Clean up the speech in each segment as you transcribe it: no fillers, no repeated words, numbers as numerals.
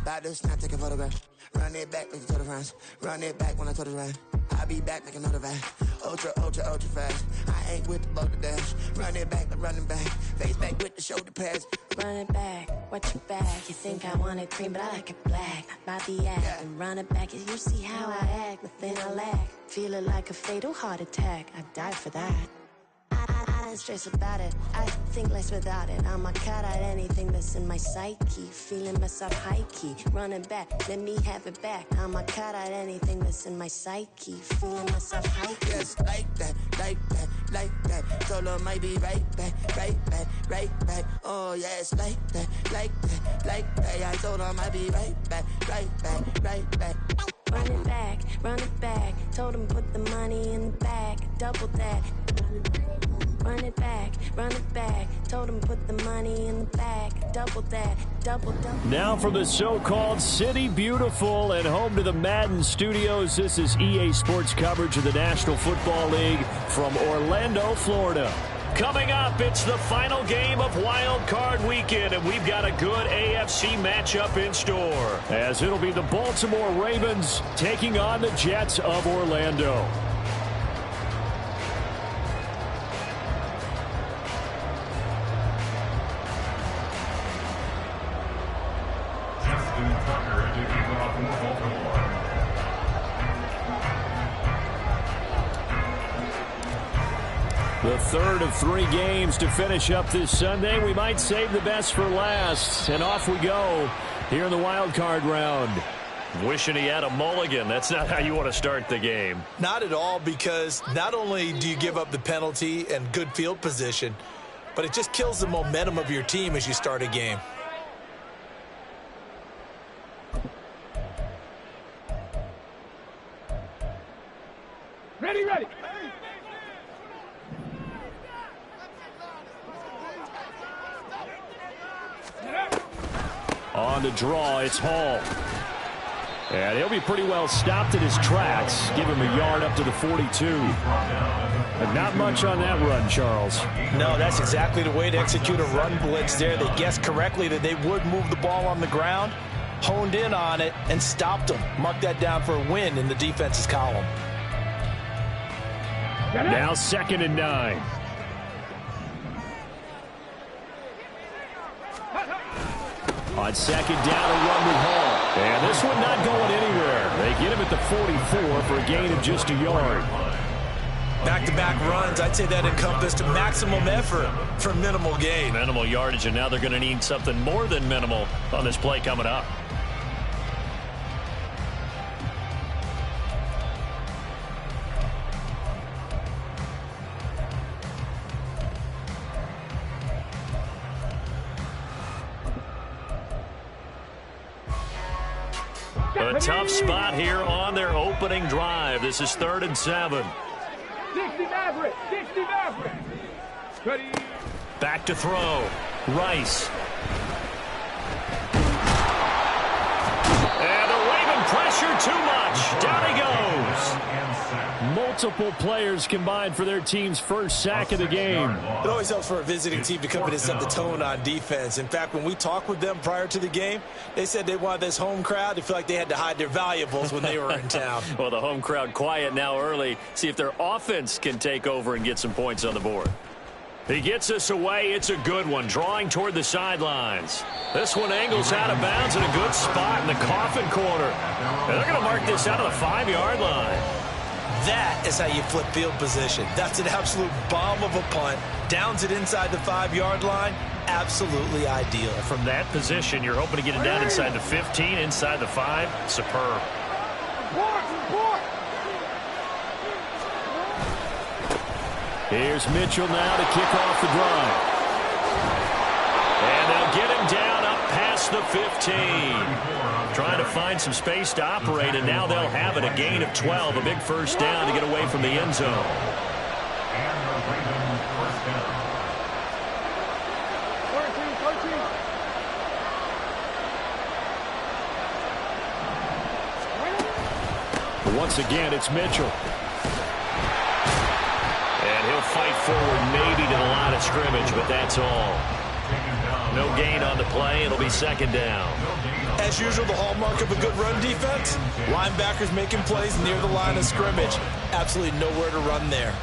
About to snap, take a photograph. Run it back, make it to the runs. Run it back when I told it right. I'll be back, make another back. Ultra, ultra, ultra fast. I ain't with the boulder dash. Run it back, I'm running back. Face back with the shoulder pads. Run it back, watch your back. You think I want it cream, but I like it black. About the act and run it back. You see how I act, nothing I lack. Feel it like a fatal heart attack. I'd die for that. I don't stress about it. I think less without it. I'ma cut out anything that's in my psyche. Feeling myself high key. Run it back, let me have it back. I'ma cut out anything that's in my psyche. Feeling myself high key. Yes, like that, like that, like that. Solo might be right back, right back, right back. Oh yes, like that, like that, like that. I told her I might be right back, right back, right back. Run it back, run it back. Told him put the money in the bag, double that. Run it back, run it back. Told him put the money in the bag, double that, double. Now from the so-called City Beautiful and home to the Madden Studios, this is EA Sports coverage of the National Football League from Orlando, Florida. Coming up, it's the final game of Wild Card Weekend, and we've got a good AFC matchup in store, as it'll be the Baltimore Ravens taking on the Jets of Orlando. The third of 3 games to finish up this Sunday. We might save the best for last. And off we go here in the wild card round. Wishing he had a mulligan. That's not how you want to start the game. Not at all, because not only do you give up the penalty and good field position, but it just kills the momentum of your team as you start a game. Ready, ready. On the draw, it's Hall. And he'll be pretty well stopped in his tracks. Give him a yard up to the 42. But not much on that run, Charles. No, that's exactly the way to execute a run blitz there. They guessed correctly that they would move the ball on the ground, honed in on it, and stopped them. Mark that down for a win in the defense's column. Now 2nd and 9. On 2nd down, a run with Hall. And this one not going anywhere. They get him at the 44 for a gain of just a yard. Back-to-back runs, I'd say that encompassed maximum effort for minimal gain. Minimal yardage, and now they're going to need something more than minimal on this play coming up. A tough spot here on their opening drive. This is 3rd and 7. 60 Maverick, 60 Maverick. Ready. Back to throw. Rice. And the Raven pressure too much. Down he goes. Multiple players combined for their team's first sack of the game. It always helps for a visiting team to come in and set the tone on defense. In fact, when we talked with them prior to the game, they said they wanted this home crowd to feel like they had to hide their valuables when they were in town. Well, the home crowd quiet now early. See if their offense can take over and get some points on the board. He gets us away. It's a good one, drawing toward the sidelines. This one angles out of bounds in a good spot in the coffin corner. And they're going to mark this out of the 5-yard line. That is how you flip field position. That's an absolute bomb of a punt. Downs it inside the 5-yard line. Absolutely ideal. From that position, you're hoping to get it down inside the 15, inside the 5. Superb. Here's Mitchell now to kick off the drive. And they'll get him down up past the 15. Trying to find some space to operate, and now they'll have it. A gain of 12, a big first down to get away from the end zone. Once again, it's Mitchell. And he'll fight forward maybe to the line of scrimmage, but that's all. No gain on the play. It'll be second down. As usual, the hallmark of a good run defense, linebackers making plays near the line of scrimmage. Absolutely nowhere to run there.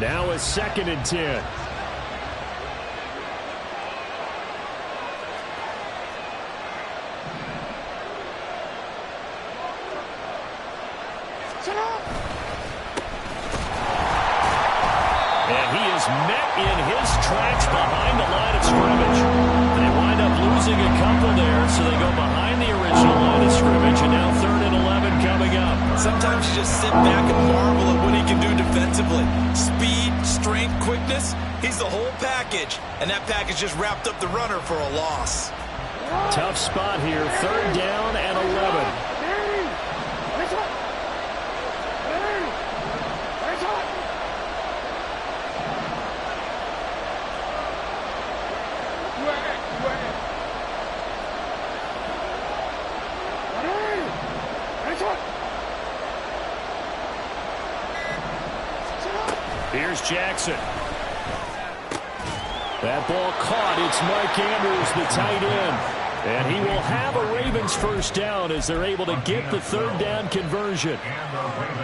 Now it's 2nd and 10. And he is met in his tracks behind the line of scrimmage. They wind up losing a couple there, so they go behind the original line of scrimmage, and now 3rd and 11 coming up. Sometimes you just sit back and marvel at what he can do defensively. Speed, strength, quickness, he's the whole package. And that package just wrapped up the runner for a loss. Tough spot here, 3rd down and 11. Here's Jackson. That ball caught. It's Mark Andrews, the tight end. And he will have a Ravens first down as they're able to get the 3rd down conversion.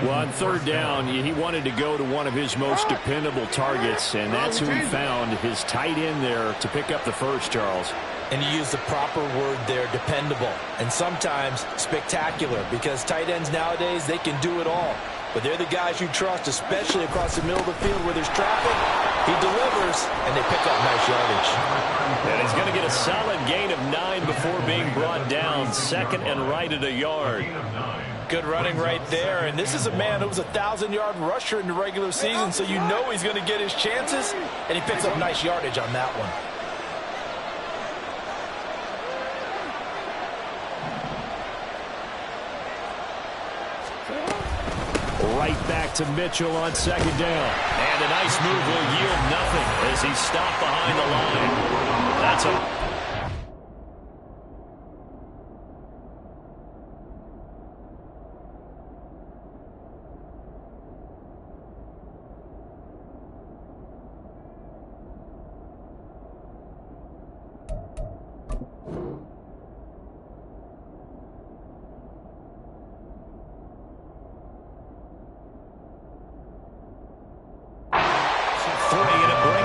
Well, on 3rd down, he wanted to go to one of his most dependable targets, and that's who he found, his tight end there, to pick up the first, Charles. And you use the proper word there, dependable, and sometimes spectacular, because tight ends nowadays, they can do it all. But they're the guys you trust, especially across the middle of the field where there's traffic. He delivers, and they pick up nice yardage. And he's going to get a solid gain of 9 before being brought down. 2nd and right at a yard. Good running right there. And this is a man who was a 1,000-yard rusher in the regular season, so you know he's going to get his chances. And he picks up nice yardage on that one. Right back to Mitchell on 2nd down. And a nice move will yield nothing as he's stopped behind the line. That's a...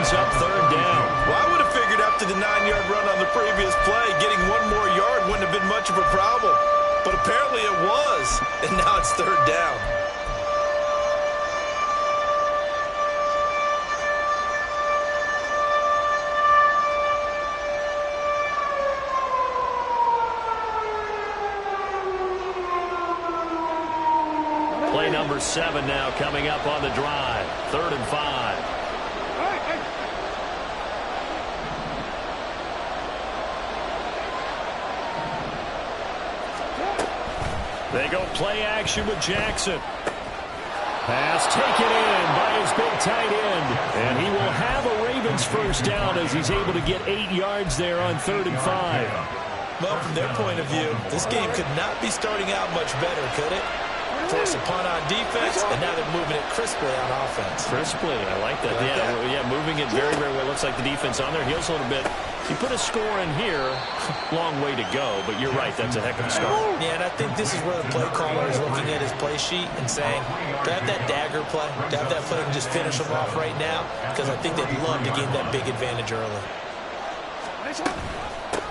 up 3rd down. Well, I would have figured after the 9-yard run on the previous play, getting 1 more yard wouldn't have been much of a problem. But apparently it was, and now it's 3rd down. Play number 7 now coming up on the drive. 3rd and 5. They go play action with Jackson. Pass taken in by his big tight end. And he will have a Ravens first down as he's able to get 8 yards there on 3rd and 5. Well, from their point of view, this game could not be starting out much better, could it? Force a punt on defense, and now they're moving it crisply on offense. Crisply, I like that. Yeah, moving it very, very well. Looks like the defense on their heels a little bit. You put a score in here, long way to go, but you're right, that's a heck of a start. Yeah, and I think this is where the play caller is looking at his play sheet and saying, to have that dagger play, to have that play and just finish them off right now, because I think they'd love to gain that big advantage early.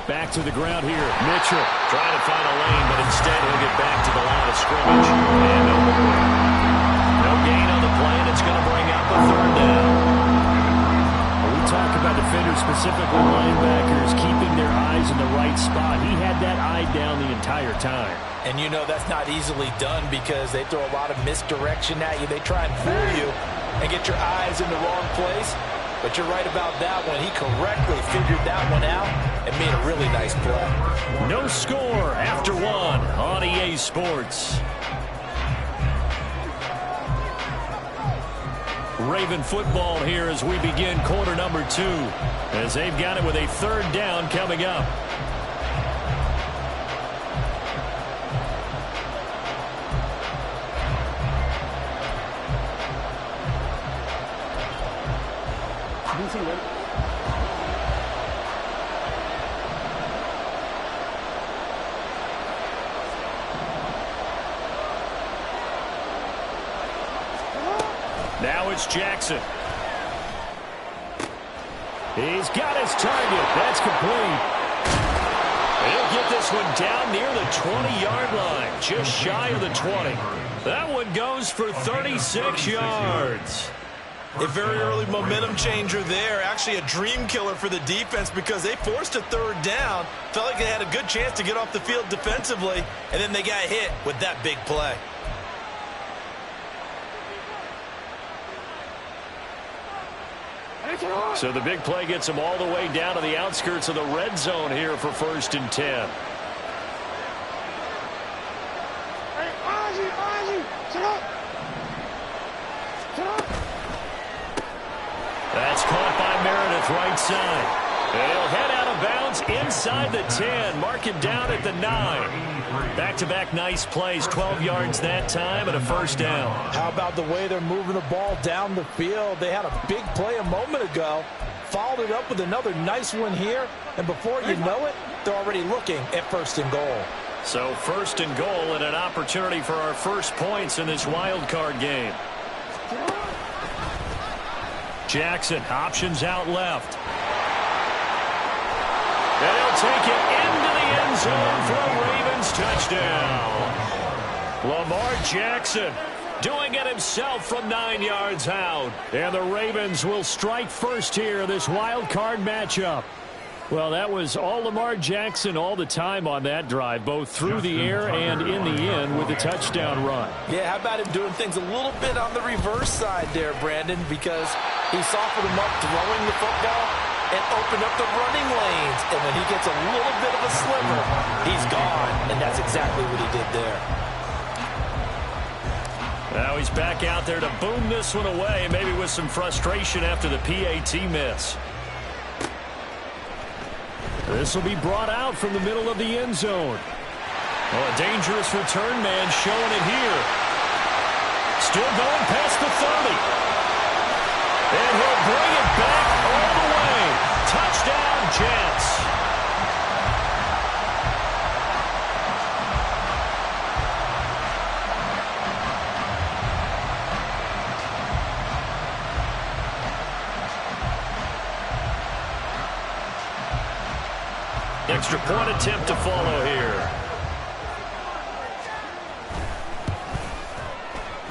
Back to the ground here. Mitchell trying to find a lane, but instead he'll get back to the line of scrimmage. And no gain on the play, and it's going to bring up a 3rd down. We talk about defenders, specifically linebackers, keeping their eyes in the right spot. He had that eye down the entire time. And you know that's not easily done because they throw a lot of misdirection at you. They try and fool you and get your eyes in the wrong place. But you're right about that one. He correctly figured that one out and made a really nice play. No score after 1 on EA Sports. Raven football here as we begin quarter number 2, as they've got it with a 3rd down coming up. Now it's Jackson. He's got his target. That's complete. He'll get this one down near the 20-yard line, just shy of the 20. That one goes for 36 yards. A very early momentum changer there. Actually a dream killer for the defense because they forced a third down. Felt like they had a good chance to get off the field defensively, and then they got hit with that big play. So the big play gets them all the way down to the outskirts of the red zone here for 1st and 10. That's caught by Meredith, right side. They'll head out of bounds inside the 10. Mark him down at the 9. Back-to-back nice plays, 12 yards that time and a 1st down. How about the way they're moving the ball down the field? They had a big play a moment ago, followed it up with another nice one here, and before you know it, they're already looking at 1st and goal. So 1st and goal and an opportunity for our first points in this wild card game. Jackson, options out left. And he'll take it into the end zone for a Ravens touchdown. Lamar Jackson doing it himself from 9 yards out. And the Ravens will strike first here in this wild card matchup. Well, that was all Lamar Jackson all the time on that drive, both through the air and in the end with the touchdown run. Yeah, how about him doing things a little bit on the reverse side there, Brandon, because he softened him up throwing the football and opened up the running lanes. And when he gets a little bit of a sliver, he's gone. And that's exactly what he did there. Now he's back out there to boom this one away, maybe with some frustration after the PAT miss. This will be brought out from the middle of the end zone. Oh, a dangerous return man showing it here. Still going past the 30. And he'll bring it back all the way. Touchdown, Jets. Extra point attempt to follow here.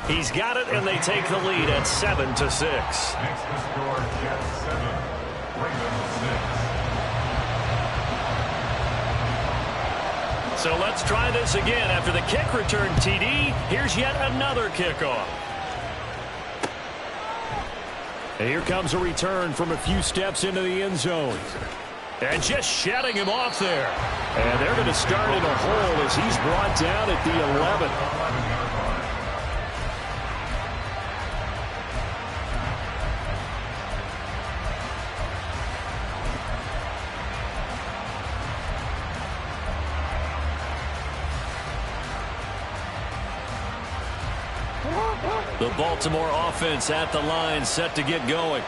He's got it, and they take the lead at 7-6. Next to score, Jets 7, Ravens 6. So let's try this again. After the kick return TD, here's yet another kickoff. And here comes a return from a few steps into the end zone. And just shutting him off there. And they're going to start in a hole as he's brought down at the 11. The Baltimore offense at the line, set to get going.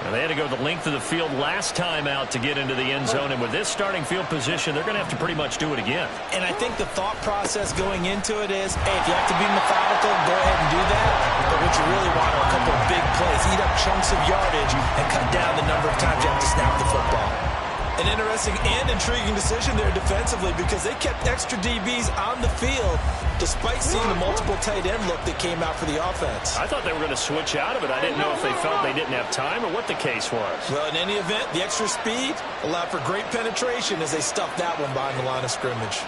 And they had to go the length of the field last time out to get into the end zone. And with this starting field position, they're going to have to pretty much do it again. And I think the thought process going into it is, hey, if you have to be methodical, go ahead and do that. But what you really want are a couple of big plays. Eat up chunks of yardage and cut down the number of times you have to snap the football. An interesting and intriguing decision there defensively because they kept extra DBs on the field despite seeing the multiple tight end look that came out for the offense. I thought they were going to switch out of it. I didn't know if they felt they didn't have time or what the case was. Well, in any event, the extra speed allowed for great penetration as they stuffed that one behind the line of scrimmage.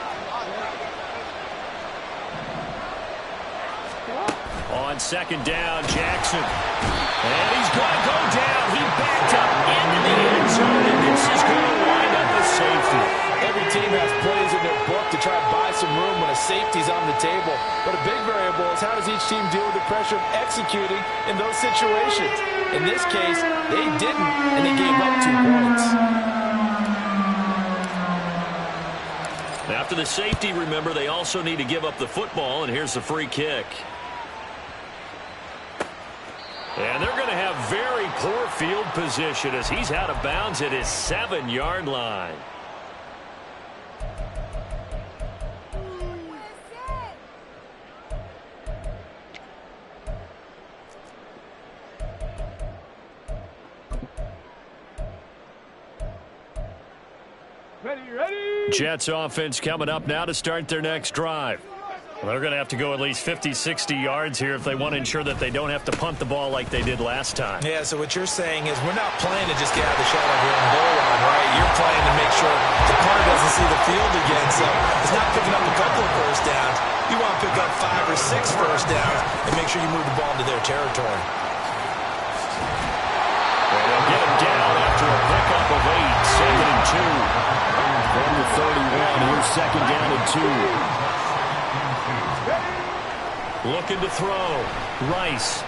On second down, Jackson. And he's going to go down. He backed up into the end zone, and this is going to wind up a safety. Every team has plays in their book to try to buy some room when a safety's on the table. But a big variable is how does each team deal with the pressure of executing in those situations. In this case, they didn't, and they gave up 2 points. After the safety, remember, they also need to give up the football, and here's the free kick. And they're going to have very poor field position as he's out of bounds at his 7-yard line. Ready. Jets offense coming up now to start their next drive. Well, they're going to have to go at least 50, 60 yards here if they want to ensure that they don't have to punt the ball like they did last time. Yeah, so what you're saying is we're not playing to just get out of the shadow here and goal line, right? You're playing to make sure the punter doesn't see the field again. So it's not picking up a couple of first downs. You want to pick up 5 or 6 first downs and make sure you move the ball into their territory. And they'll get him down after a pickup of 8, 2nd and 2. From the 31, here's 2nd down and 2. Looking to throw. Rice.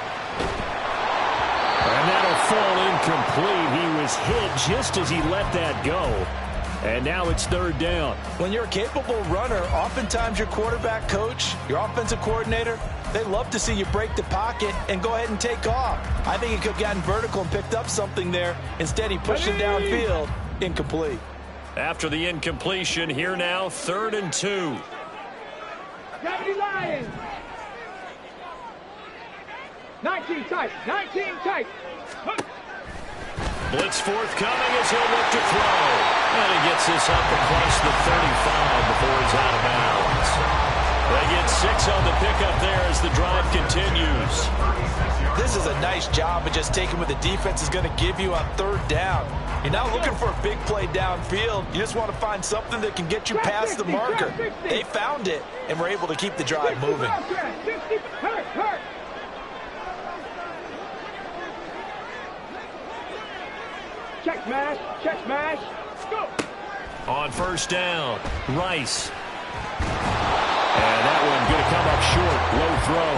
And that'll fall incomplete. He was hit just as he let that go. And now it's 3rd down. When you're a capable runner, oftentimes your quarterback coach, your offensive coordinator, they love to see you break the pocket and go ahead and take off. I think he could have gotten vertical and picked up something there. Instead, he pushed it downfield. Incomplete. After the incompletion, here now, 3rd and 2. Deputy Lions. 19 tight. 19 tight. Blitz forthcoming as he'll look to throw. And he gets this up across the 35 before he's out of bounds. They get 6 on the pickup there as the drive continues. This is a nice job of just taking what the defense is going to give you on 3rd down. You're not looking for a big play downfield. You just want to find something that can get you past the marker. They found it and were able to keep the drive moving. Hurt. Check smash. Go. On 1st down, Rice. And that one going to come up short. Low throw.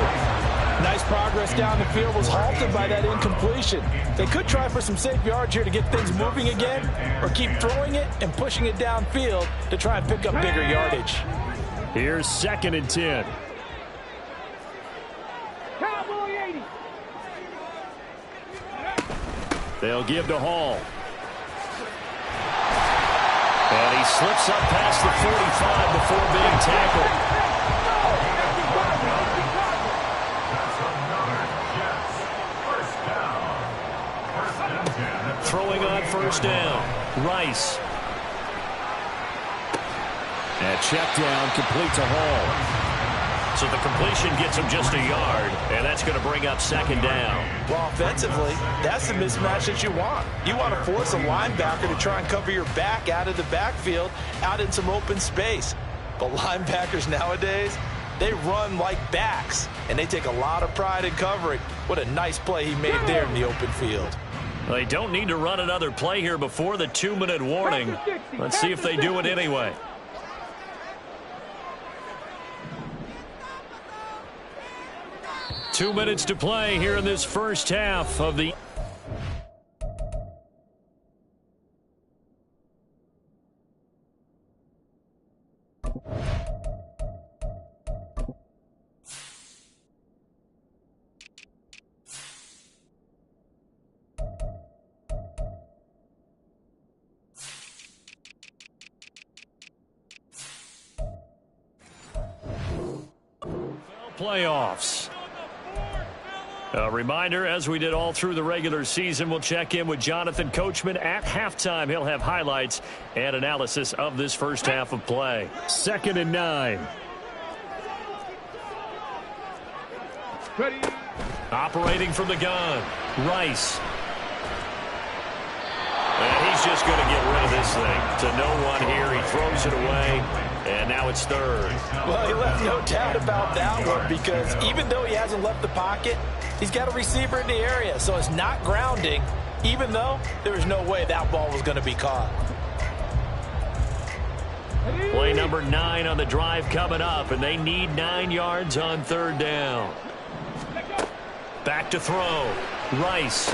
Nice progress down the field was halted by that incompletion. They could try for some safe yards here to get things moving again, or keep throwing it and pushing it downfield to try and pick up bigger yardage. Here's 2nd and 10. Cowboy 80. They'll give to Hall. And he slips up past the 45 before being tackled. Throwing on 1st down. Rice. And check down, complete to Hall. So the completion gets him just a yard, and that's going to bring up 2nd down. Well, offensively, that's the mismatch that you want. You want to force a linebacker to try and cover your back out of the backfield, out in some open space. But linebackers nowadays, they run like backs, and they take a lot of pride in covering. What a nice play he made there in the open field. They don't need to run another play here before the 2-minute warning. Let's see if they do it anyway. Two minutes to play here in this first half of the... playoffs. A reminder, as we did all through the regular season, we'll check in with Jonathan Coachman at halftime. He'll have highlights and analysis of this first half of play. 2nd and 9. Ready. Operating from the gun, Rice. And he's just going to get rid of this thing to no one here. He throws it away, and now it's 3rd. Well, he left no doubt about that one, because even though he hasn't left the pocket, he's got a receiver in the area, so it's not grounding, even though there was no way that ball was going to be caught. Play number 9 on the drive coming up, and they need 9 yards on 3rd down. Back to throw. Rice.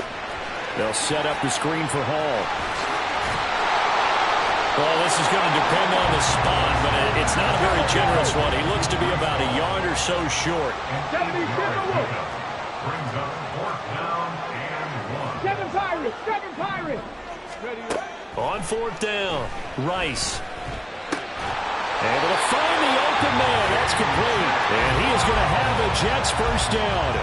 They'll set up the screen for Hall. Well, this is going to depend on the spot, but it's not a very generous one. He looks to be about a yard or so short. Brings up 4th down Pirates. 7 Pirates. Ready. On 4th down, Rice. Able to find the open man. That's complete. And he is going to have the Jets first down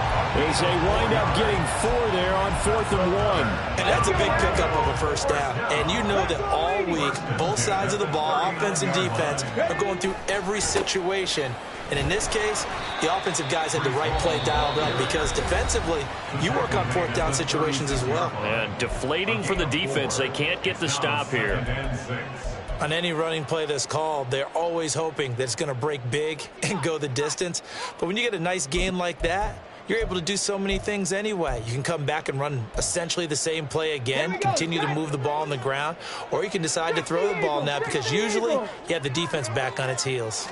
as they wind up getting 4 there on 4th and 1. And that's a big pickup of a first down. And you know that all week, both sides of the ball, offense and defense, are going through every situation. And in this case, the offensive guys had the right play dialed up because defensively, you work on 4th down situations as well. And deflating for the defense. They can't get the stop here. On any running play that's called, they're always hoping that it's going to break big and go the distance. But when you get a nice gain like that, you're able to do so many things anyway. You can come back and run essentially the same play again, continue to move the ball on the ground, or you can decide to throw the ball now because usually you have the defense back on its heels.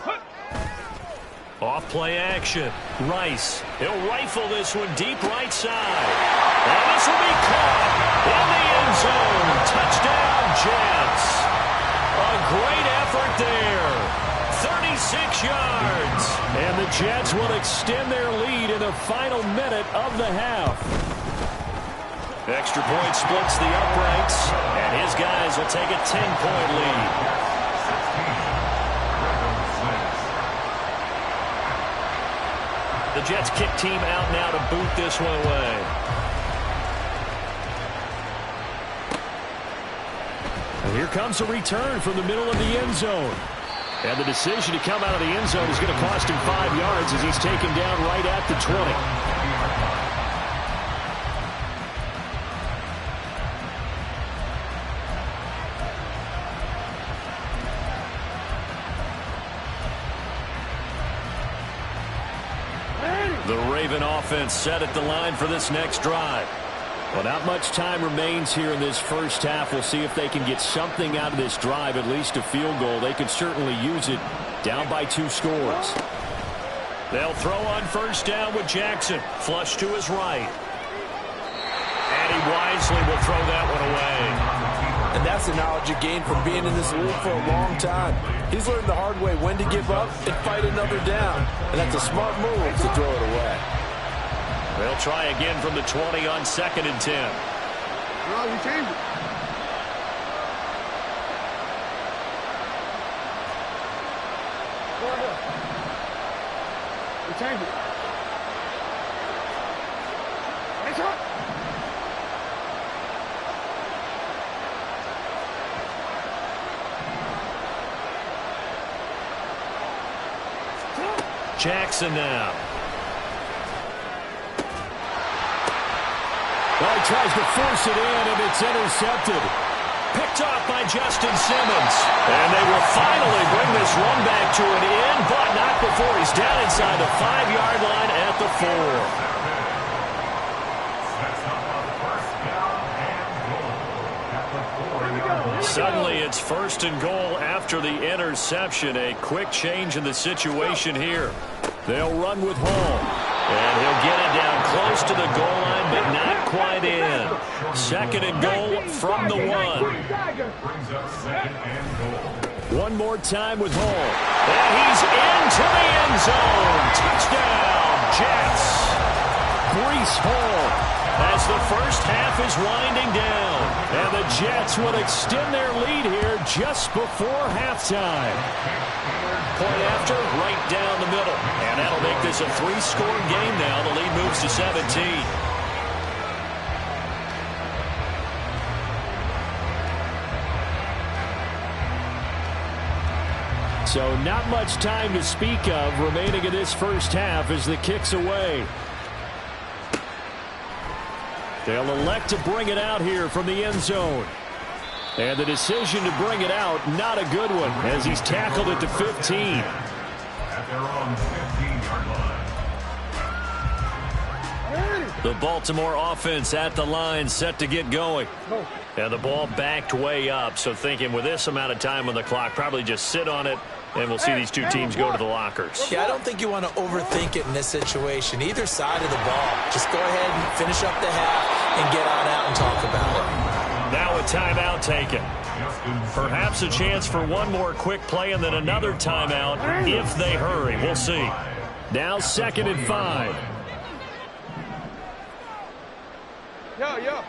Off play action. Rice. He'll rifle this one deep right side. And this will be caught in the end zone. Touchdown, Jets. A great effort there. 36 yards. And the Jets will extend their lead in the final minute of the half. Extra point splits the uprights. And his guys will take a 10-point lead. The Jets kick team out now to boot this one away. And here comes a return from the middle of the end zone. And the decision to come out of the end zone is going to cost him 5 yards as he's taken down right at the 20. The Raven offense set at the line for this next drive. Well, not much time remains here in this first half. We'll see if they can get something out of this drive, at least a field goal. They can certainly use it down by 2 scores. They'll throw on first down with Jackson. Flush to his right. And he wisely will throw that one away. And that's the knowledge you gain from being in this league for a long time. He's learned the hard way when to give up and fight another down. And that's a smart move to throw it away. They'll try again from the 20 on 2nd and 10. No, we changed it. Go ahead. We changed it. It's up. Jackson now. Well, he tries to force it in, and it's intercepted. Picked off by Justin Simmons. And they will finally bring this run back to an end, but not before he's down inside the 5-yard line at the 4. Suddenly, it's 1st and goal after the interception. A quick change in the situation here. They'll run with Hall. And he'll get it down close to the goal line, but not quite in. 2nd and goal from the 1. One more time with Hall. And he's into the end zone. Touchdown, Jets. Breece Hall as the first half is winding down. And the Jets will extend their lead here just before halftime. Point after, right down the middle. And that'll make this a 3-score game now. The lead moves to 17. So not much time to speak of remaining in this first half as the kick's away. They'll elect to bring it out here from the end zone. And the decision to bring it out, not a good one, as he's tackled at the 15. At their own 15-yard line. The Baltimore offense at the line, set to get going. And the ball backed way up, so thinking with this amount of time on the clock, probably just sit on it, and we'll see these two teams go to the lockers. Yeah, I don't think you want to overthink it in this situation. Either side of the ball. Just go ahead and finish up the half and get on out and talk about it. Now a timeout taken. Perhaps a chance for one more quick play and then another timeout if they hurry. We'll see. Now 2nd and 5. Yo.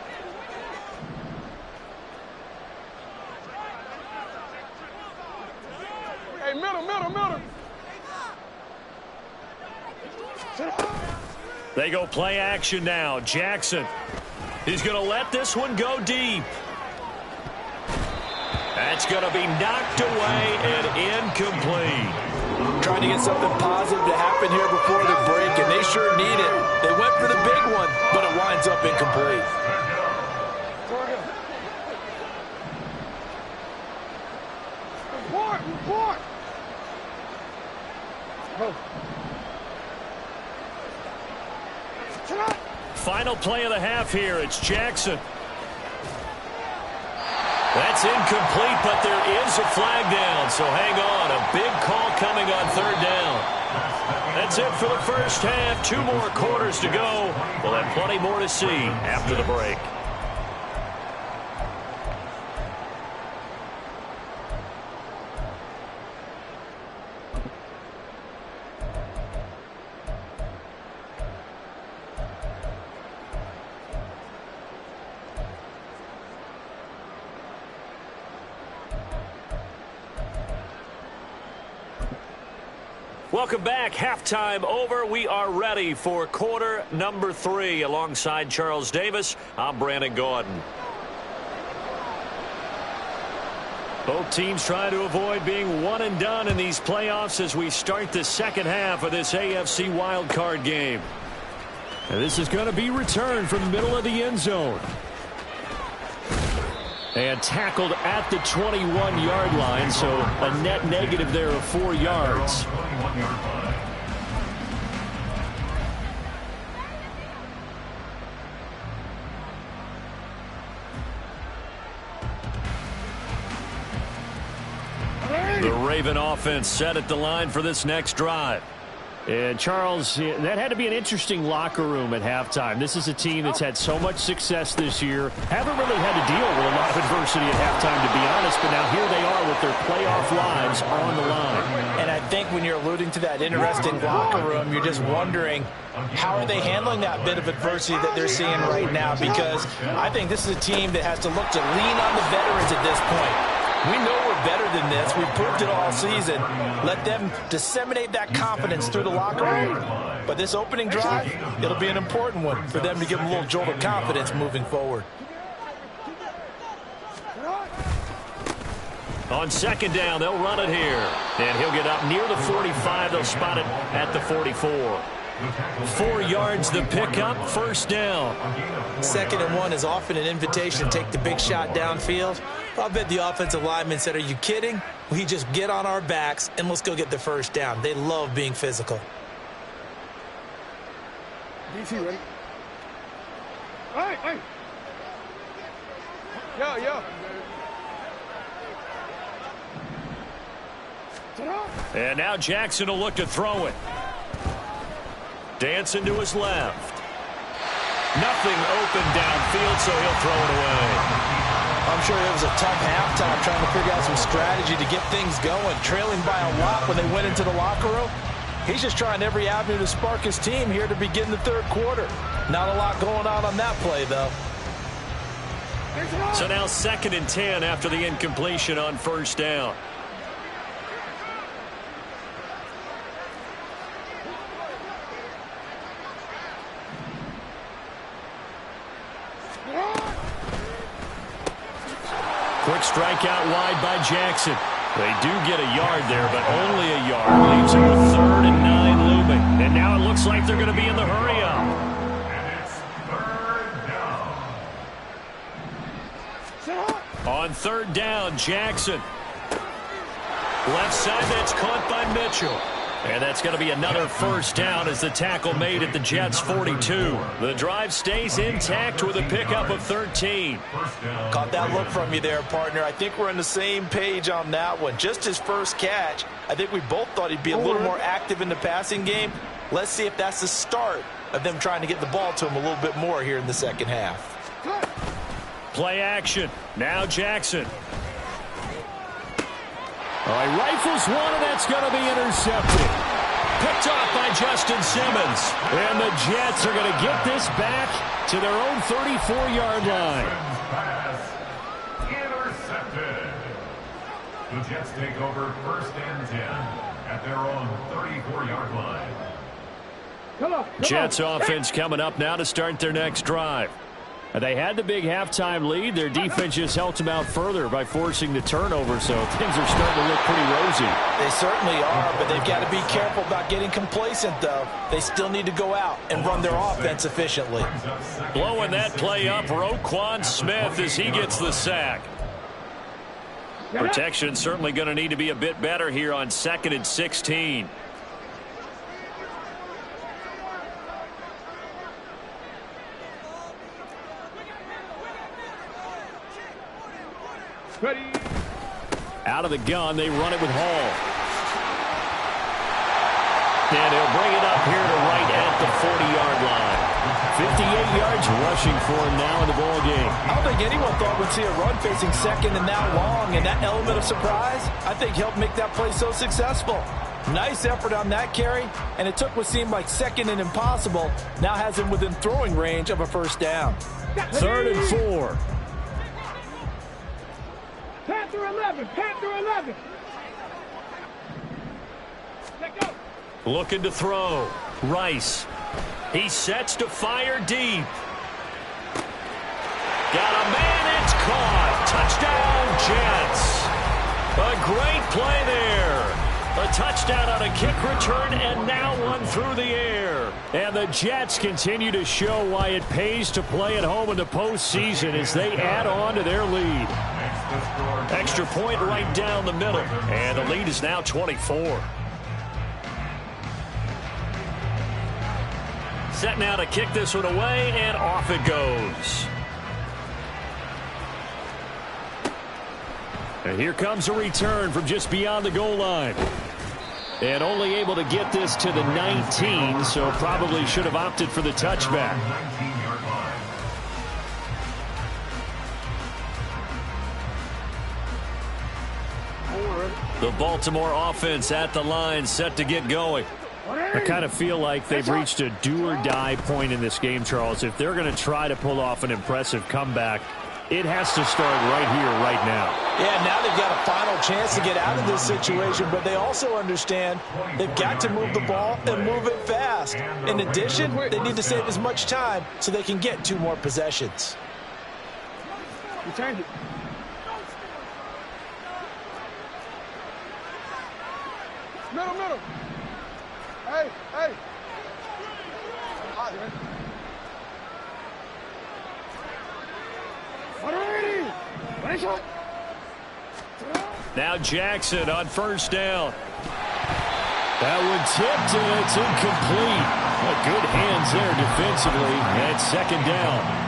They go play action now. Jackson. He's going to let this one go deep. That's going to be knocked away and incomplete. Trying to get something positive to happen here before the break, and they sure need it. They went for the big one, but it winds up incomplete. Report! Final play of the half here. It's Jackson. That's incomplete, but there is a flag down, so hang on. A big call coming on third down. That's it for the first half. 2 more quarters to go. We'll have plenty more to see after the break. Welcome back. Halftime over. We are ready for quarter number 3. Alongside Charles Davis, I'm Brandon Gordon. Both teams trying to avoid being one and done in these playoffs as we start the second half of this AFC wildcard game. And this is going to be returned from the middle of the end zone. And tackled at the 21-yard line, so a net negative there of 4 yards. The Raven offense set at the line for this next drive. And, Charles, that had to be an interesting locker room at halftime. This is a team that's had so much success this year. Haven't really had to deal with a lot of adversity at halftime, to be honest, but now here they are with their playoff lives on the line. And I think when you're alluding to that interesting locker room, you're just wondering, how are they handling that bit of adversity that they're seeing right now? Because I think this is a team that has to look to lean on the veterans at this point. We know we're better than this. We've proved it all season. Let them disseminate that confidence through the locker room. But this opening drive, it'll be an important one for them to give them a little jolt of confidence moving forward. On second down, they'll run it here. And he'll get up near the 45. They'll spot it at the 44. 4 yards the pickup, first down. 2nd and 1 is often an invitation to take the big shot downfield. I'll bet the offensive lineman said, are you kidding? We just get on our backs and let's go get the first down. They love being physical. DC ready? Hey! Yo! And now Jackson will look to throw it. Dancing to his left. Nothing open downfield, so he'll throw it away. I'm sure it was a tough halftime trying to figure out some strategy to get things going. Trailing by a lot when they went into the locker room. He's just trying every avenue to spark his team here to begin the third quarter. Not a lot going on that play, though. So now 2nd and 10 after the incompletion on first down. Quick strike out wide by Jackson. They do get a yard there, but only a yard. Leaves him with 3rd and 9 looming. And now it looks like they're going to be in the hurry-up. And it's 3rd down. On 3rd down, Jackson. Left side, that's caught by Mitchell. And that's going to be another first down as the tackle made at the Jets' 42. The drive stays intact with a pickup of 13. Caught that look from you there, partner. I think we're on the same page on that one. Just his first catch. I think we both thought he'd be a little more active in the passing game. Let's see if that's the start of them trying to get the ball to him a little bit more here in the second half. Play action. Now Jackson. All right, rifles one, and that's going to be intercepted. Picked off by Justin Simmons. And the Jets are going to get this back to their own 34-yard line. Pass intercepted. The Jets take over 1st and 10 at their own 34-yard line. Jets offense coming up now to start their next drive. They had the big halftime lead. Their defense just helped them out further by forcing the turnover, so things are starting to look pretty rosy. They certainly are, but they've got to be careful about getting complacent, though. They still need to go out and run their offense efficiently. Blowing that play up, Roquan Smith as he gets the sack. Protection certainly going to need to be a bit better here on 2nd and 16. Ready. Out of the gun, they run it with Hall. And he'll bring it up here to right at the 40-yard line. 58 yards rushing for him now in the ball game. I don't think anyone thought we'd see a run facing second and that long, and that element of surprise, I think, helped make that play so successful. Nice effort on that carry, and it took what seemed like second and impossible, now has him within throwing range of a first down. 3rd and 4. Panther 11. Panther 11. Let go. Looking to throw. Rice. He sets to fire deep. Got a man. It's caught. Touchdown, Jets. A great play there. A touchdown on a kick return, and now one through the air. And the Jets continue to show why it pays to play at home in the postseason as they add on to their lead. Extra point right down the middle, and the lead is now 24. Set now to kick this one away, and off it goes. And here comes a return from just beyond the goal line. And only able to get this to the 19, so probably should have opted for the touchback. The Baltimore offense at the line, set to get going. I kind of feel like they've reached a do-or-die point in this game, Charles. If they're going to try to pull off an impressive comeback, it has to start right here, right now. Yeah, now they've got a final chance to get out of this situation, but they also understand they've got to move the ball and move it fast. In addition, they need to save as much time so they can get 2 more possessions. You change it. Middle. Hey. Now Jackson on first down. That one tipped, and it's incomplete. Good hands there defensively, and 2nd down.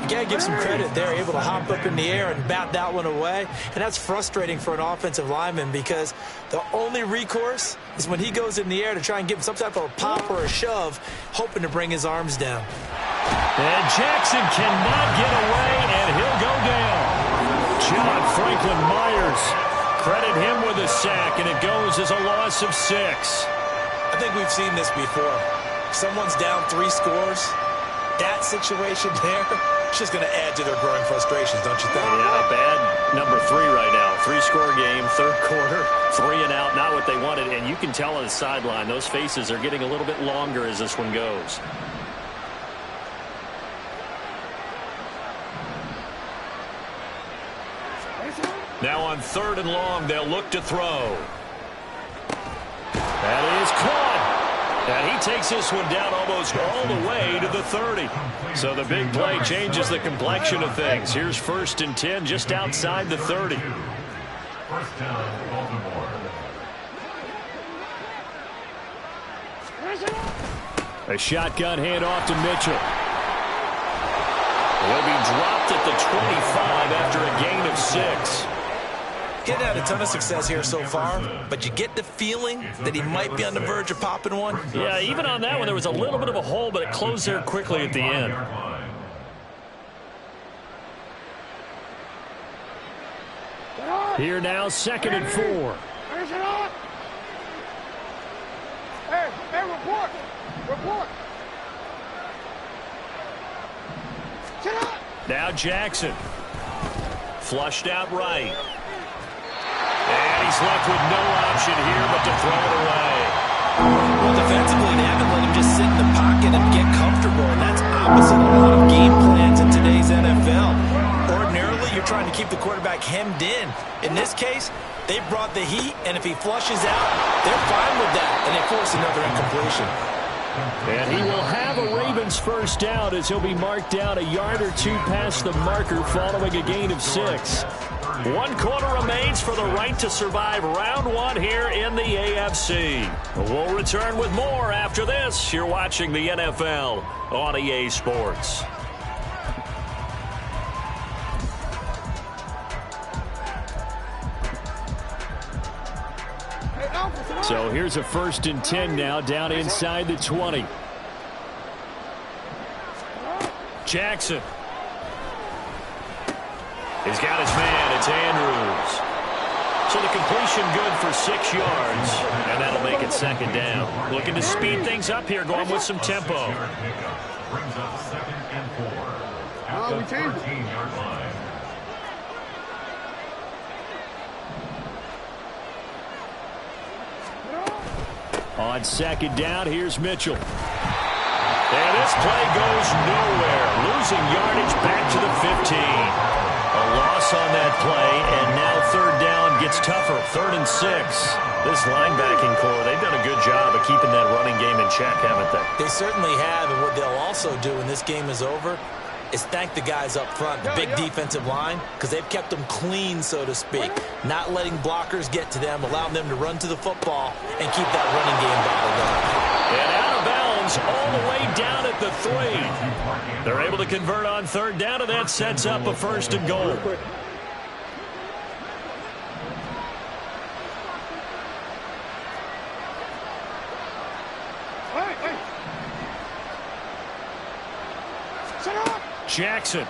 You got to give some credit. They're able to hop up in the air and bat that one away, and that's frustrating for an offensive lineman because the only recourse is when he goes in the air to try and give some type of a pop or a shove, hoping to bring his arms down. And Jackson cannot get away, and he'll go down. John Franklin Myers, credit him with a sack, and it goes as a loss of 6. I think we've seen this before. Someone's down 3 scores. That situation there, it's just going to add to their growing frustrations, don't you think? Yeah, bad number 3 right now. 3-score game, 3rd quarter, 3 and out, not what they wanted. And you can tell on the sideline, those faces are getting a little bit longer as this one goes. Now on 3rd and long, they'll look to throw. That is caught. And he takes this one down almost all the way to the 30. So the big play changes the complexion of things. Here's 1st and 10 just outside the 30. First down, Baltimore. A shotgun handoff to Mitchell. He'll be dropped at the 25 after a gain of 6. Getting had a ton of success here so far, but you get the feeling that he might be on the verge of popping one. Yeah, even on that one, there was a little bit of a hole, but it closed there quickly at the end. Here now, 2nd and 4. Hey, report. Now Jackson. Flushed out right. And he's left with no option here but to throw it away. Well, defensively, they haven't let him just sit in the pocket and get comfortable, and that's opposite a lot of game plans in today's NFL. Ordinarily, you're trying to keep the quarterback hemmed in. In this case, they brought the heat, and if he flushes out, they're fine with that, and they force another incompletion. And he will have a Ravens first down as he'll be marked down a yard or two past the marker following a gain of 6. 1 quarter remains for the right to survive round 1 here in the AFC. We'll return with more after this. You're watching the NFL on EA Sports. So here's a 1st and 10 now down inside the 20. Jackson. He's got his man. It's Andrews. So the completion good for 6 yards, and that'll make it 2nd down. Looking to speed things up here, going with some tempo. Brings up 2nd and 4 at the 13-yard line. On 2nd down, here's Mitchell. And this play goes nowhere. Losing yardage back to the 15. A loss on that play, and now 3rd down gets tougher. 3rd and 6. This linebacking core, they've done a good job of keeping that running game in check, haven't they? They certainly have, and what they'll also do when this game is over is thank the guys up front, the big defensive line, because they've kept them clean, so to speak. Not letting blockers get to them, allowing them to run to the football and keep that running game bottled up. And out of bounds all the way down at the 3. They're able to convert on 3rd down, and that sets up a 1st and goal. Jackson.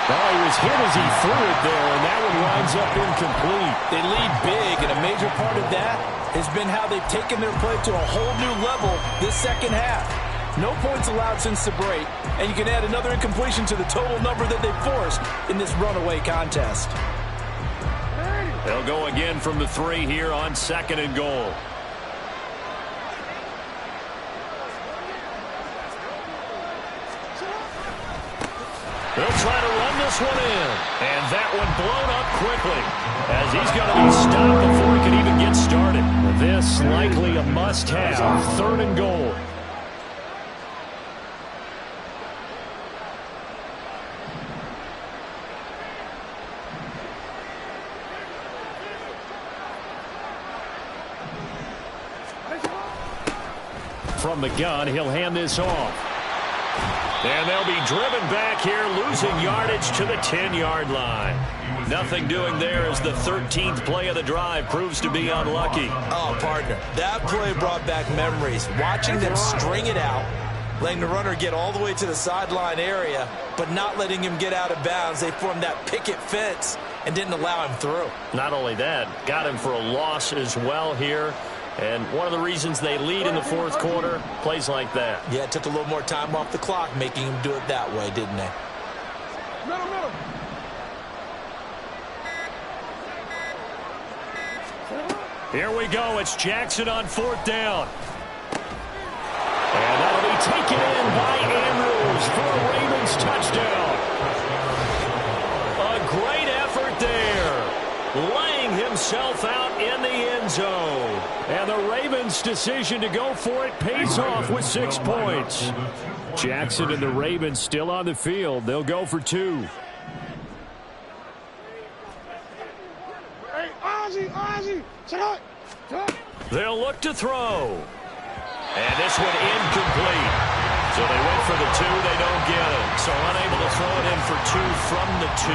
Oh, he was hit as he threw it there, and that one winds up incomplete. They lead big, and a major part of that has been how they've taken their play to a whole new level this 2nd half. No points allowed since the break, and you can add another incompletion to the total number that they've forced in this runaway contest. They'll go again from the 3 here on 2nd and goal. They'll try to run this one in. And that one blown up quickly as he's going to be stopped before he can even get started. This likely a must-have. 3rd and goal. From the gun, he'll hand this off. And they'll be driven back here, losing yardage to the 10-yard line. Nothing doing there as the 13th play of the drive proves to be unlucky. Oh, partner, that play brought back memories. Watching them string it out, letting the runner get all the way to the sideline area, but not letting him get out of bounds. They formed that picket fence and didn't allow him through. Not only that, got him for a loss as well here. And one of the reasons they lead in the 4th quarter, plays like that. Yeah, it took a little more time off the clock, making him do it that way, didn't they? Middle. Here we go. It's Jackson on 4th down. And that'll be taken in by Andrews for a Ravens touchdown. A great effort there. Laying himself out in the end zone. And the Ravens' decision to go for it pays off with 6 points. Jackson and the Ravens still on the field. They'll go for 2. Hey, Ozzie, check out. They'll look to throw. And this one incomplete. So they went for the 2, they don't get it. So unable to throw it in for 2 from the 2.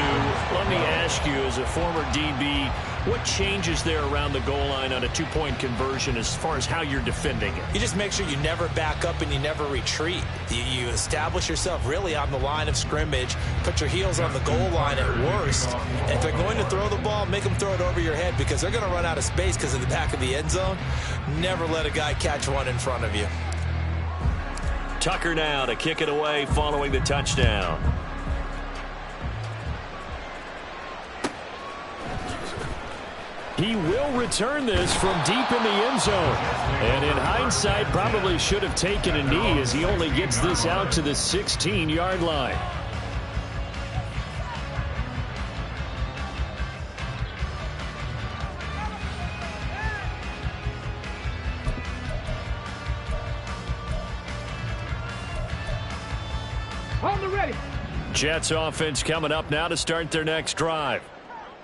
Let me ask you, as a former DB, what changes there around the goal line on a 2-point conversion as far as how you're defending it? You just make sure you never back up and you never retreat. You establish yourself really on the line of scrimmage, put your heels on the goal line at worst. And if they're going to throw the ball, make them throw it over your head because they're going to run out of space because of the back of the end zone. Never let a guy catch one in front of you. Tucker now to kick it away following the touchdown. He will return this from deep in the end zone. And in hindsight, probably should have taken a knee as he only gets this out to the 16-yard line. Jets offense coming up now to start their next drive.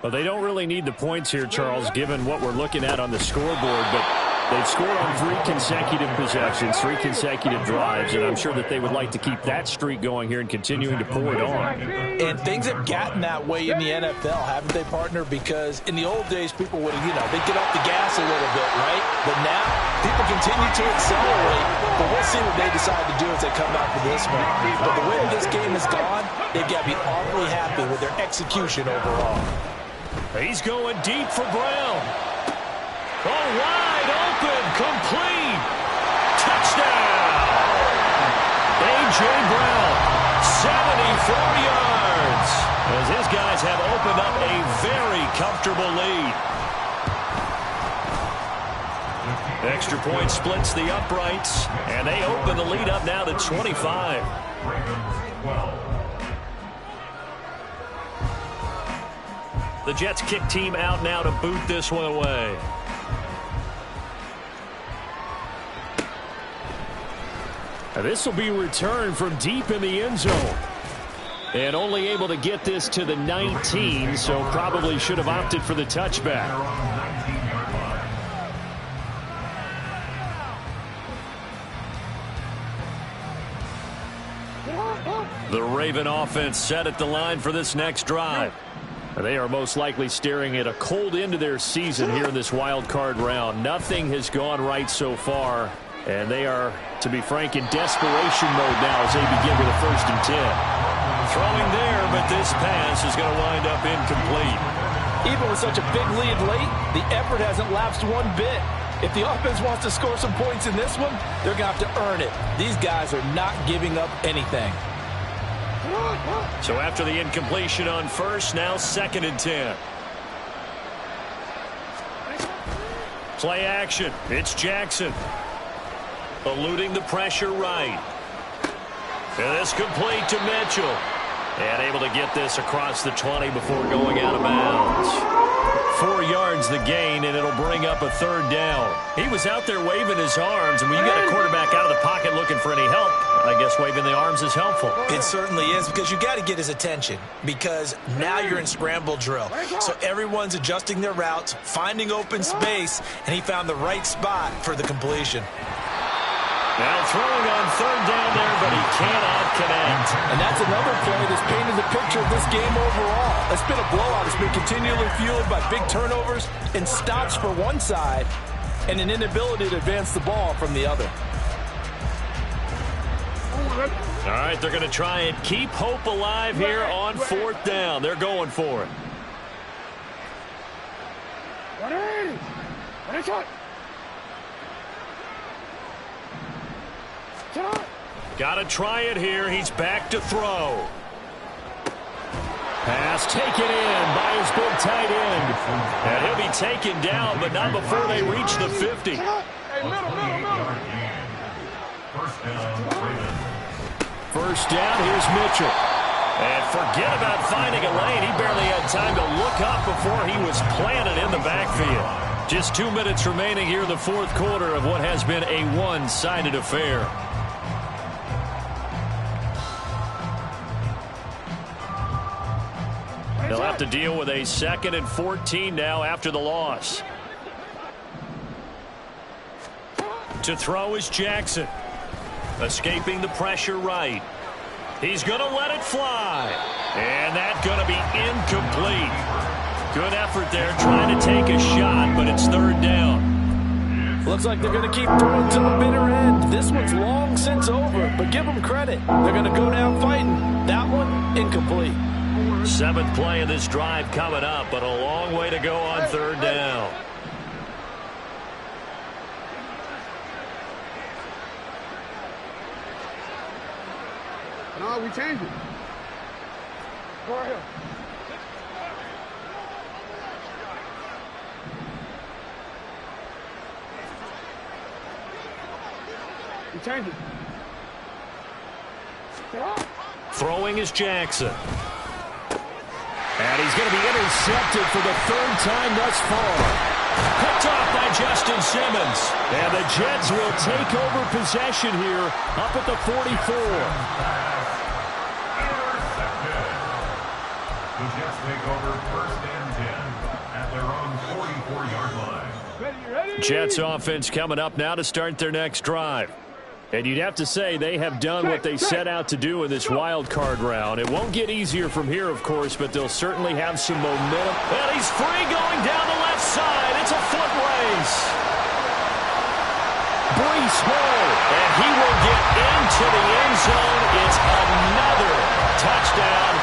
Well, they don't really need the points here, Charles, given what we're looking at on the scoreboard, but they've scored on 3 consecutive possessions, 3 consecutive drives, and I'm sure that they would like to keep that streak going here and continuing to pour it on. And things have gotten that way in the NFL, haven't they, partner? Because in the old days, people would, they'd get off the gas a little bit, right? But now, people continue to accelerate, but we'll see what they decide to do as they come out for this one. But the way this game has gone, they've got to be awfully happy with their execution overall. He's going deep for Brown. Oh, wide open, complete. Touchdown. A.J. Brown, 74 yards. As his guys have opened up a very comfortable lead. Extra point splits the uprights, and they open the lead up now to 25. The Jets kick team out now to boot this one away. This will be returned from deep in the end zone. And only able to get this to the 19, so probably should have opted for the touchback. The Raven offense set at the line for this next drive. They are most likely staring at a cold end to their season here in this wild card round. Nothing has gone right so far, and they are, to be frank, in desperation mode now as they begin with a 1st and 10. Throwing there, but this pass is going to wind up incomplete. Even with such a big lead late, the effort hasn't lapsed one bit. If the offense wants to score some points in this one, they're going to have to earn it. These guys are not giving up anything. So after the incompletion on 1st, now 2nd and 10. Play action. It's Jackson. Eluding the pressure right. And this complete to Mitchell. And able to get this across the 20 before going out of bounds. 4 yards the gain, and it'll bring up a 3rd down. He was out there waving his arms, and when you got a quarterback out of the pocket looking for any help, I guess waving the arms is helpful. It certainly is, because you got to get his attention, because now you're in scramble drill. So everyone's adjusting their routes, finding open space, and he found the right spot for the completion. Now throwing on 3rd down there, but he cannot connect. And that's another play that's painted the picture of this game overall. It's been a blowout. It's been continually fueled by big turnovers and stops for one side and an inability to advance the ball from the other. All right, they're going to try and keep hope alive here on 4th down. They're going for it. Got to try it here. He's back to throw. Pass taken in by his big tight end. And he'll be taken down, but not before they reach the 50. First down, here's Mitchell. And forget about finding a lane. He barely had time to look up before he was planted in the backfield. Just 2 minutes remaining here in the 4th quarter of what has been a one-sided affair. They'll have to deal with a 2nd and 14 now after the loss. To throw is Jackson. Escaping the pressure right. He's going to let it fly. And that's going to be incomplete. Good effort there trying to take a shot, but it's 3rd down. Looks like they're going to keep throwing to the bitter end. This one's long since over, but give them credit. They're going to go down fighting. That one, incomplete. 7th play of this drive coming up, but a long way to go on 3rd down. No, we changed it. Go right here. change it. Throwing is Jackson. And he's going to be intercepted for the third time thus far. Picked off by Justin Simmons. And the Jets will take over possession here up at the 44. The Jets take over 1st and 10 at their own 44-yard line. Ready? Jets offense coming up now to start their next drive. And you'd have to say they have done what they set out to do in this wild card round. It won't get easier from here, of course, but they'll certainly have some momentum. And he's free going down the left side. It's a foot race. Brees Hall, and he will get into the end zone. It's another touchdown.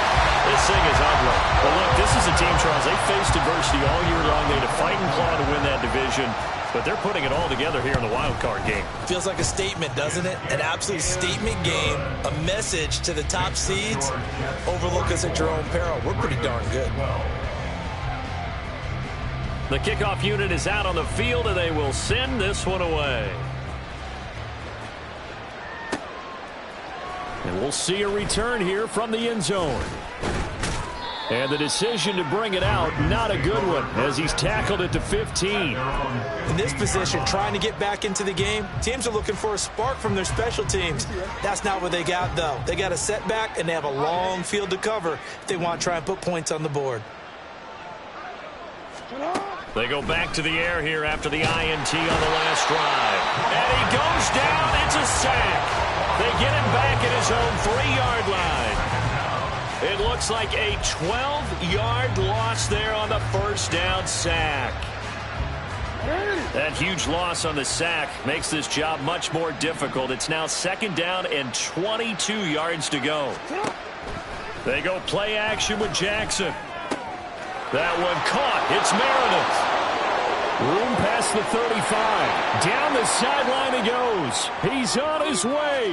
This thing is ugly. But look, this is a team, Charles, they faced adversity all year long. They had to fight and claw to win that division. But they're putting it all together here in the wild card game. Feels like a statement, doesn't it? An absolute statement game. A message to the top seeds. Overlook us at your own peril. We're pretty darn good. The kickoff unit is out on the field, and they will send this one away. And we'll see a return here from the end zone. And the decision to bring it out, not a good one, as he's tackled at the 15. In this position, trying to get back into the game, teams are looking for a spark from their special teams. That's not what they got, though. They got a setback, and they have a long field to cover if they want to try and put points on the board. They go back to the air here after the INT on the last drive. And he goes down. It's a sack. They get him back at his own 3-yard line. It looks like a 12-yard loss there on the first down sack. That huge loss on the sack makes this job much more difficult. It's now 2nd down and 22 yards to go. They go play action with Jackson. That one caught. It's Meredith. Room past the 35. Down the sideline he goes. He's on his way.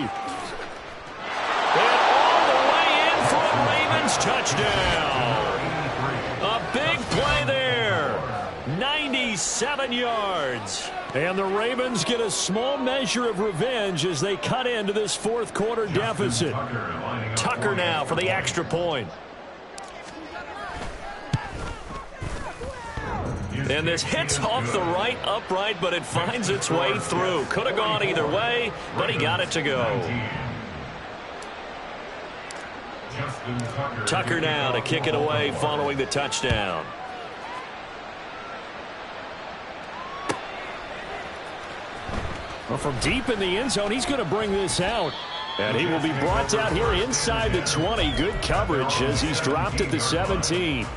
And all the way in for a Ravens touchdown. A big play there. 97 yards. And the Ravens get a small measure of revenge as they cut into this 4th quarter deficit. Tucker now for the extra point. And this hits off the right upright, but it finds its way through. Could have gone either way, but he got it to go. Tucker now to kick it away following the touchdown. Well, from deep in the end zone, he's going to bring this out. And he will be brought down here inside the 20. Good coverage as he's dropped at the 17.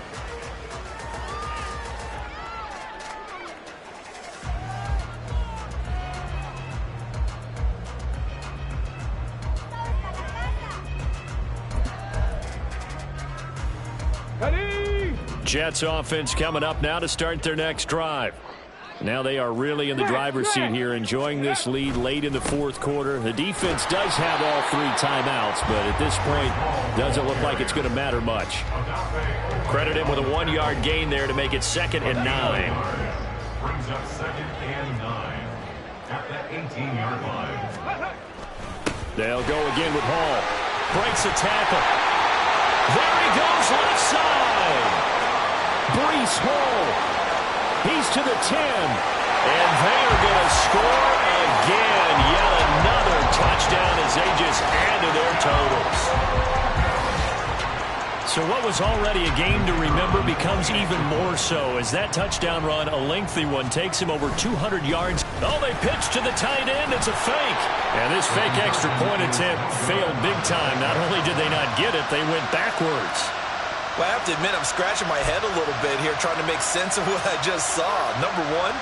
Jets offense coming up now to start their next drive. Now they are really in the driver's seat here, enjoying this lead late in the 4th quarter. The defense does have all 3 timeouts, but at this point, doesn't look like it's going to matter much. Credit him with a 1-yard gain there to make it 2nd and 9. Brings up 2nd and 9 at the 18-yard line. They'll go again with Hall. Breaks a tackle. There he goes left side. Brees Hall. He's to the 10. And they are going to score again. Yet another touchdown as they just add to their totals. So what was already a game to remember becomes even more so as that touchdown run, a lengthy one, takes him over 200 yards. Oh, they pitch to the tight end. It's a fake. And this fake extra point attempt failed big time. Not only did they not get it, they went backwards. Well, I have to admit, I'm scratching my head a little bit here trying to make sense of what I just saw. Number 1,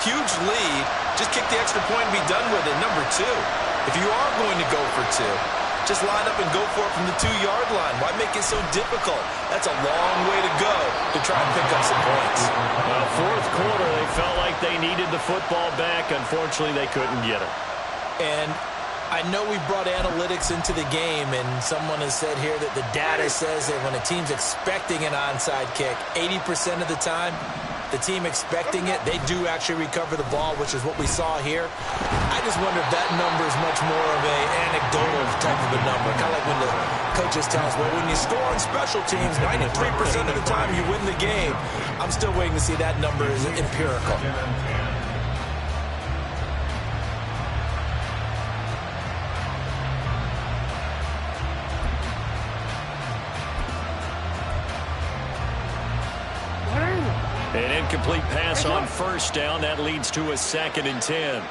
huge lead. Just kick the extra point and be done with it. Number 2, if you are going to go for 2, just line up and go for it from the 2-yard line. Why make it so difficult? That's a long way to go to try and pick up some points. Well, 4th quarter, they felt like they needed the football back. Unfortunately, they couldn't get it. And I know we brought analytics into the game, and someone has said here that the data says that when a team's expecting an onside kick, 80% of the time, the team expecting it, they do actually recover the ball, which is what we saw here. I just wonder if that number is much more of a anecdotal type of a number. Kind of like when the coaches tell us, well, when you score on special teams, 93% of the time you win the game. I'm still waiting to see that number is empirical. An incomplete pass on first down. That leads to a 2nd and 10.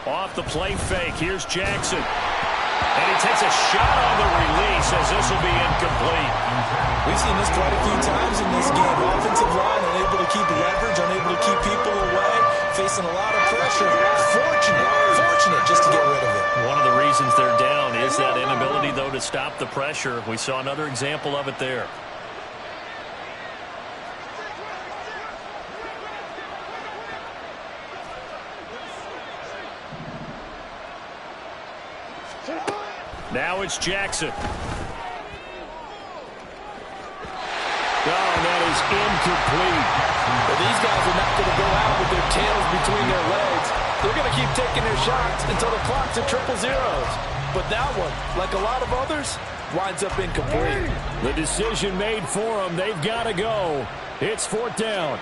Off the play fake. Here's Jackson. And he takes a shot on the release as this will be incomplete. We've seen this quite a few times in this game. Offensive line unable to keep leverage, unable to keep people away, facing a lot of pressure. Fortunate just to get rid of it. One of the reasons they're down is that inability, though, to stop the pressure. We saw another example of it there. Now it's Jackson. Oh, that is incomplete. But these guys are not going to go out with their tails between their legs. They're going to keep taking their shots until the clock's at 000. But that one, like a lot of others, winds up incomplete. The decision made for them. They've got to go. It's 4th down.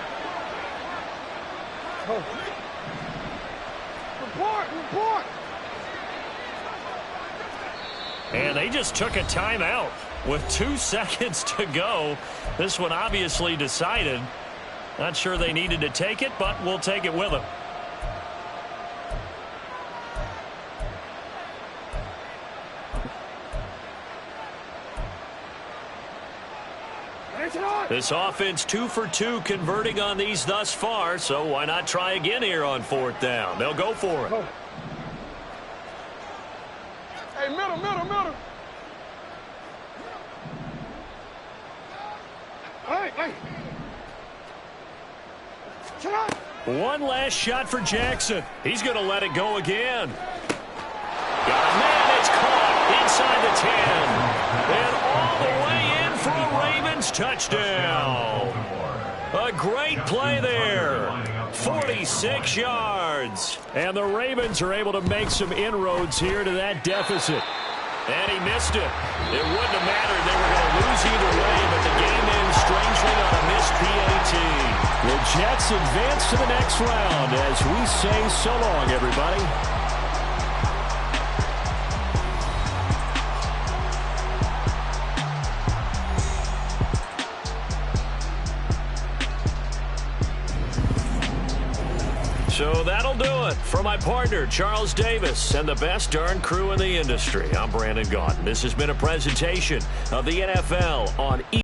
Report! And they just took a timeout with 2 seconds to go. This one obviously decided. Not sure they needed to take it, but we'll take it with them. This offense 2 for 2 converting on these thus far, so why not try again here on 4th down? They'll go for it. Hey, middle. Hey. One last shot for Jackson. He's going to let it go again. Got a man, it's caught inside the 10. And all the way in for a Ravens touchdown. A great play there. 46 yards. And the Ravens are able to make some inroads here to that deficit. And he missed it. It wouldn't have mattered. They were going to lose either way, but the game ends strangely on a missed PAT. The Jets advance to the next round as we say so long, everybody. So that'll do it. For my partner, Charles Davis, and the best darn crew in the industry, I'm Brandon Gaudin. This has been a presentation of the NFL on